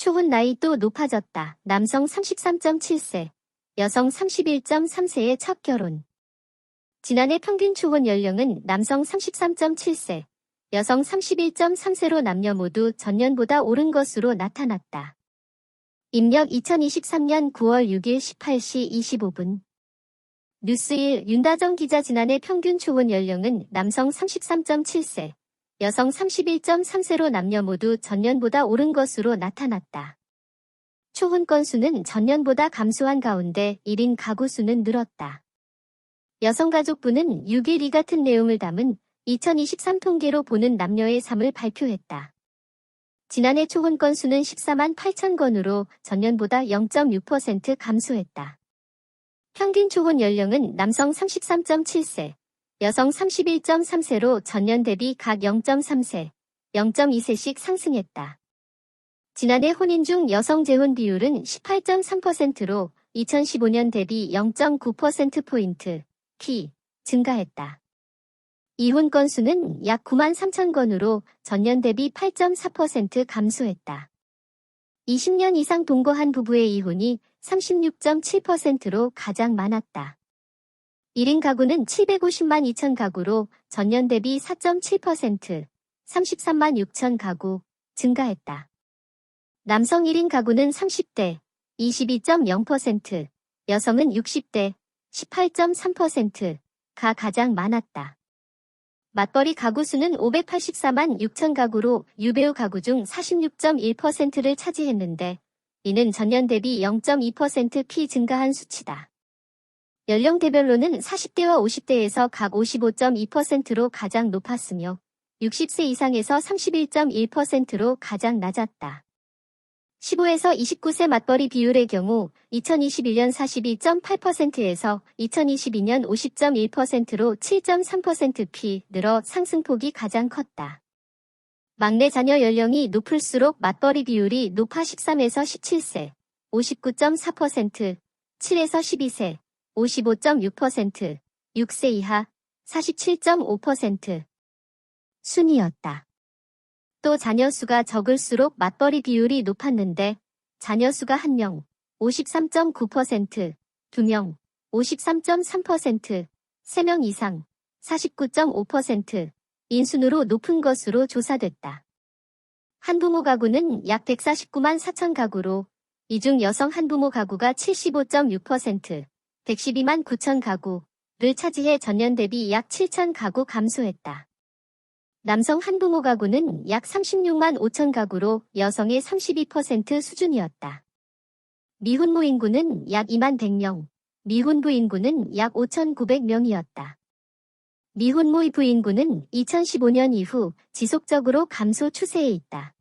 초혼 나이 또 높아졌다. 남성 33.7세, 여성 31.3세의 첫 결혼. 지난해 평균 초혼 연령은 남성 33.7세, 여성 31.3세로 남녀 모두 전년보다 오른 것으로 나타났다. 입력 2023년 9월 6일 18시 25분. 뉴스1 윤다정 기자. 지난해 평균 초혼 연령은 남성 33.7세, 여성 31.3세로 남녀 모두 전년보다 오른 것으로 나타났다. 초혼 건수는 전년보다 감소한 가운데 1인 가구 수는 늘었다. 여성가족부는 6일 이 같은 내용을 담은 2023 통계로 보는 남녀의 삶을 발표했다. 지난해 초혼 건수는 14만 8천 건으로 전년보다 0.6% 감소했다. 평균 초혼 연령은 남성 33.7세, 여성 31.3세로 전년 대비 각 0.3세, 0.2세씩 상승했다. 지난해 혼인 중 여성 재혼 비율은 18.3%로 2015년 대비 0.9%포인트, 증가했다. 이혼 건수는 약 9만 3천 건으로 전년 대비 8.4% 감소했다. 20년 이상 동거한 부부의 이혼이 36.7%로 가장 많았다. 1인 가구는 750만 2천 가구로 전년 대비 4.7%, 33만 6천 가구 증가했다. 남성 1인 가구는 30대, 22.0%, 여성은 60대, 18.3%가 가장 많았다. 맞벌이 가구 수는 584만 6천 가구로 유배우 가구 중 46.1%를 차지했는데 이는 전년 대비 0.2% 증가한 수치다. 연령대별로는 40대와 50대에서 각 55.2%로 가장 높았으며 60세 이상에서 31.1%로 가장 낮았다. 15에서 29세 맞벌이 비율의 경우 2021년 42.8%에서 2022년 50.1%로 7.3% 늘어 상승폭이 가장 컸다. 막내 자녀 연령이 높을수록 맞벌이 비율이 높아 13에서 17세, 59.4%, 7에서 12세, 55.6%, 6세 이하, 47.5% 순이었다. 또 자녀 수가 적을수록 맞벌이 비율이 높았는데 자녀 수가 1명, 53.9%, 2명, 53.3%, 3명 이상, 49.5%인 순으로 높은 것으로 조사됐다. 한부모 가구는 약 149만 4천 가구로 이 중 여성 한부모 가구가 75.6%, 112만 9천 가구를 차지해 전년 대비 약 7천 가구 감소했다. 남성 한부모 가구는 약 36만 5천 가구로 여성의 32% 수준이었다. 미혼모 인구는 약 2만 100명, 미혼부 인구는 약 5,900명이었다. 미혼모 부인구는 2015년 이후 지속적으로 감소 추세에 있다.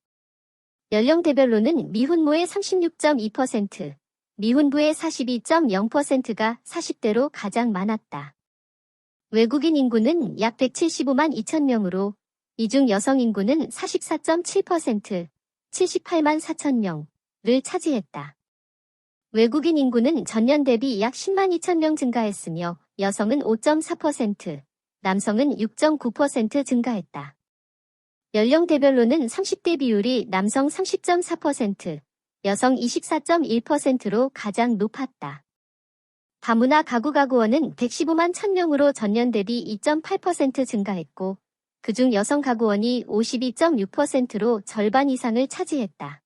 연령대별로는 미혼모의 36.2%, 미혼부의 42.0%가 40대로 가장 많았다. 외국인 인구는 약 175만 2천 명으로 이 중 여성 인구는 44.7%, 78만 4천 명을 차지했다. 외국인 인구는 전년 대비 약 10만 2천 명 증가했으며 여성은 5.4%, 남성은 6.9% 증가했다. 연령대별로는 30대 비율이 남성 30.4%, 여성 24.1%로 가장 높았다. 다문화 가구원은 115만 1,000명으로 전년 대비 2.8% 증가했고 그중 여성 가구원이 52.6%로 절반 이상을 차지했다.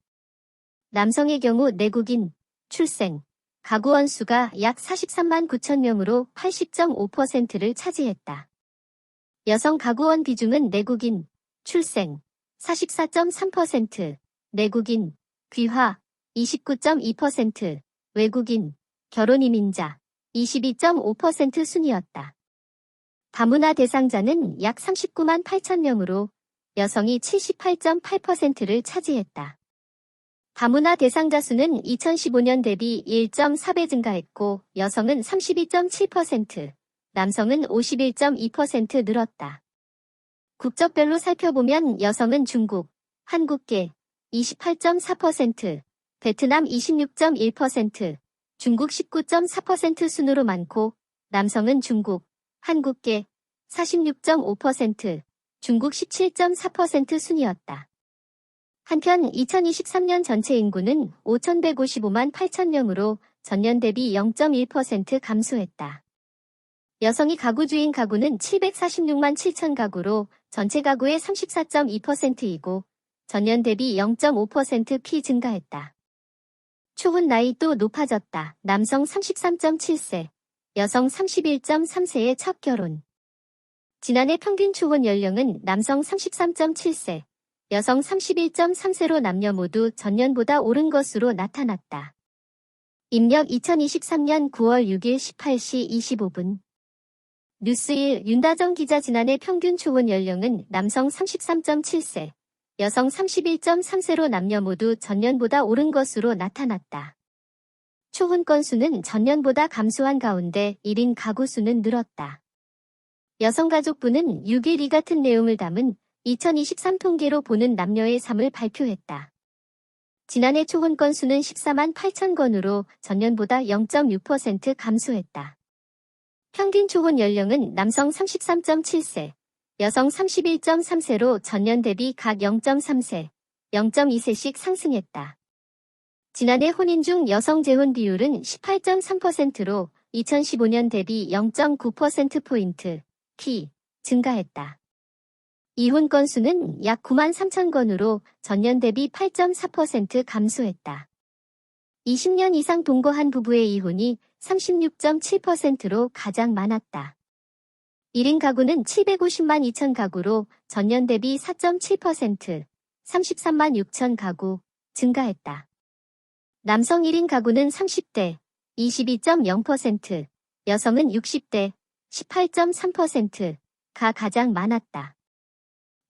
남성의 경우 내국인, 출생, 가구원 수가 약 43만 9천 명으로 80.5%를 차지했다. 여성 가구원 비중은 내국인, 출생, 44.3%, 내국인, 귀화, 29.2%, 외국인, 결혼 이민자, 22.5% 순이었다. 다문화 대상자는 약 39만 8천 명으로 여성이 78.8%를 차지했다. 다문화 대상자 수는 2015년 대비 1.4배 증가했고 여성은 32.7%, 남성은 51.2% 늘었다. 국적별로 살펴보면 여성은 중국, 한국계 28.4%, 베트남 26.1%, 중국 19.4% 순으로 많고 남성은 중국, 한국계 46.5%, 중국 17.4% 순이었다. 한편 2023년 전체 인구는 5,155만 8천 명으로 전년 대비 0.1% 감소했다. 여성이 가구주인 가구는 746만 7천 가구로 전체 가구의 34.2%이고 전년 대비 0.5% 증가했다. 초혼 나이도 높아졌다. 남성 33.7세, 여성 31.3세의 첫 결혼. 지난해 평균 초혼 연령은 남성 33.7세, 여성 31.3세로 남녀 모두 전년보다 오른 것으로 나타났다. 입력 2023년 9월 6일 18시 25분. 뉴스1 윤다정 기자. 지난해 평균 초혼 연령은 남성 33.7세, 여성 31.3세로 남녀 모두 전년보다 오른 것으로 나타났다. 초혼 건수는 전년보다 감소한 가운데 1인 가구 수는 늘었다. 여성가족부는 6일 이 같은 내용을 담은 2023 통계로 보는 남녀의 삶을 발표했다. 지난해 초혼 건수는 14만 8천 건으로 전년보다 0.6% 감소했다. 평균 초혼 연령은 남성 33.7세, 여성 31.3세로 전년 대비 각 0.3세, 0.2세씩 상승했다. 지난해 혼인 중 여성 재혼 비율은 18.3%로 2015년 대비 0.9%포인트, 증가했다. 이혼 건수는 약 9만 3천 건으로 전년 대비 8.4% 감소했다. 20년 이상 동거한 부부의 이혼이 36.7%로 가장 많았다. 1인 가구는 750만 2천 가구로 전년 대비 4.7%, 33만 6천 가구 증가했다. 남성 1인 가구는 30대, 22.0%, 여성은 60대, 18.3%가 가장 많았다.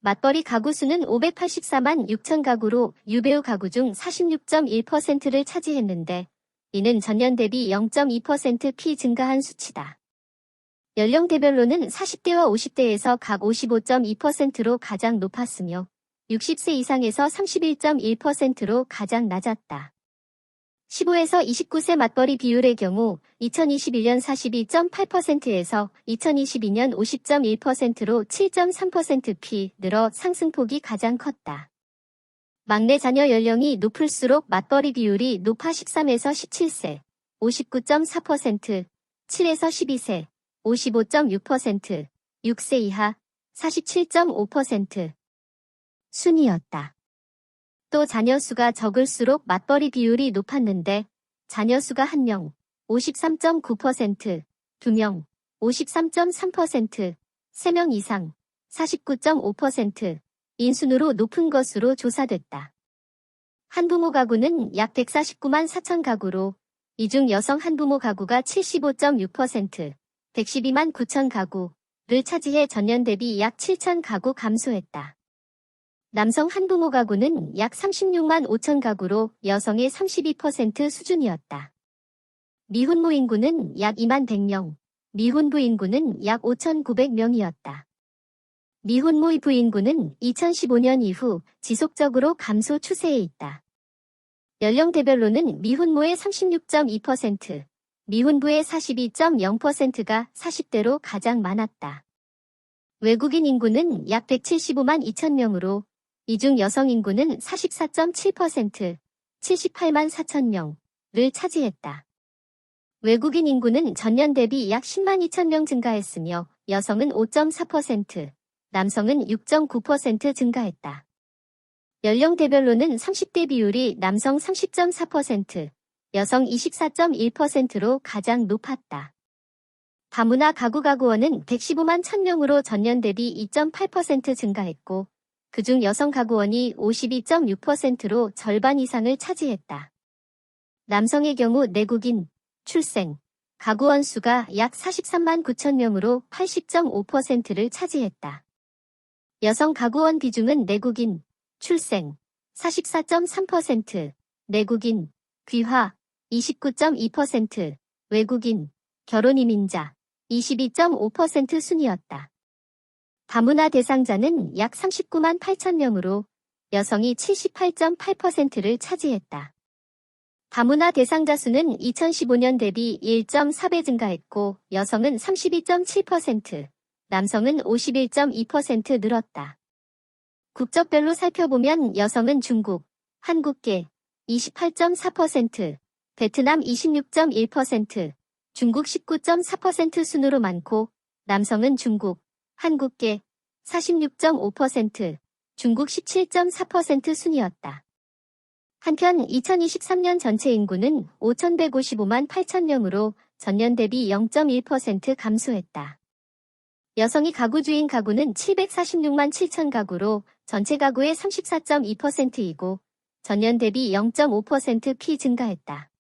맞벌이 가구 수는 584만 6천 가구로 유배우 가구 중 46.1%를 차지했는데 이는 전년 대비 0.2% 증가한 수치다. 연령대별로는 40대와 50대에서 각 55.2%로 가장 높았으며 60세 이상에서 31.1%로 가장 낮았다. 15에서 29세 맞벌이 비율의 경우 2021년 42.8%에서 2022년 50.1%로 7.3% 늘어 상승폭이 가장 컸다. 막내 자녀 연령이 높을수록 맞벌이 비율이 높아 13에서 17세, 59.4%, 7에서 12세, 55.6%, 6세 이하, 47.5% 순이었다. 또 자녀 수가 적을수록 맞벌이 비율이 높았는데 자녀 수가 1명, 53.9%, 2명, 53.3%, 3명 이상, 49.5% 인순으로 높은 것으로 조사됐다. 한부모 가구는 약 149만 4천 가구로 이 중 여성 한부모 가구가 75.6%, 112만 9천 가구를 차지해 전년 대비 약 7천 가구 감소했다. 남성 한부모 가구는 약 36만 5천 가구로 여성의 32% 수준이었다. 미혼모 인구는 약 2만 100명, 미혼부 인구는 약 5,900명이었다. 미혼모 부인구는 2015년 이후 지속적으로 감소 추세에 있다. 연령대별로는 미혼모의 36.2%, 미혼부의 42.0%가 40대로 가장 많았다. 외국인 인구는 약 175만 2천 명으로 이 중 여성 인구는 44.7%, 78만 4천 명을 차지했다. 외국인 인구는 전년 대비 약 10만 2천 명 증가했으며 여성은 5.4%, 남성은 6.9% 증가했다. 연령대별로는 30대 비율이 남성 30.4%, 여성 24.1%로 가장 높았다. 다문화 가구원은 115만 1,000명으로 전년 대비 2.8% 증가했고 그중 여성 가구원이 52.6%로 절반 이상을 차지했다. 남성의 경우 내국인, 출생, 가구원 수가 약 43만 9천 명으로 80.5%를 차지했다. 여성 가구원 비중은 내국인, 출생, 44.3%, 내국인, 귀화, 29.2%, 외국인, 결혼 이민자, 22.5% 순이었다. 다문화 대상자는 약 39만 8천 명으로 여성이 78.8%를 차지했다. 다문화 대상자 수는 2015년 대비 1.4배 증가했고 여성은 32.7%, 남성은 51.2% 늘었다. 국적별로 살펴보면 여성은 중국, 한국계 28.4%, 베트남 26.1%, 중국 19.4% 순으로 많고 남성은 중국, 한국계 46.5%, 중국 17.4% 순이었다. 한편 2023년 전체 인구는 5,155만 8천 명으로 전년 대비 0.1% 감소했다. 여성이 가구주인 가구는 746만 7천 가구로 전체 가구의 34.2%이고 전년 대비 0.5% 피 증가했다.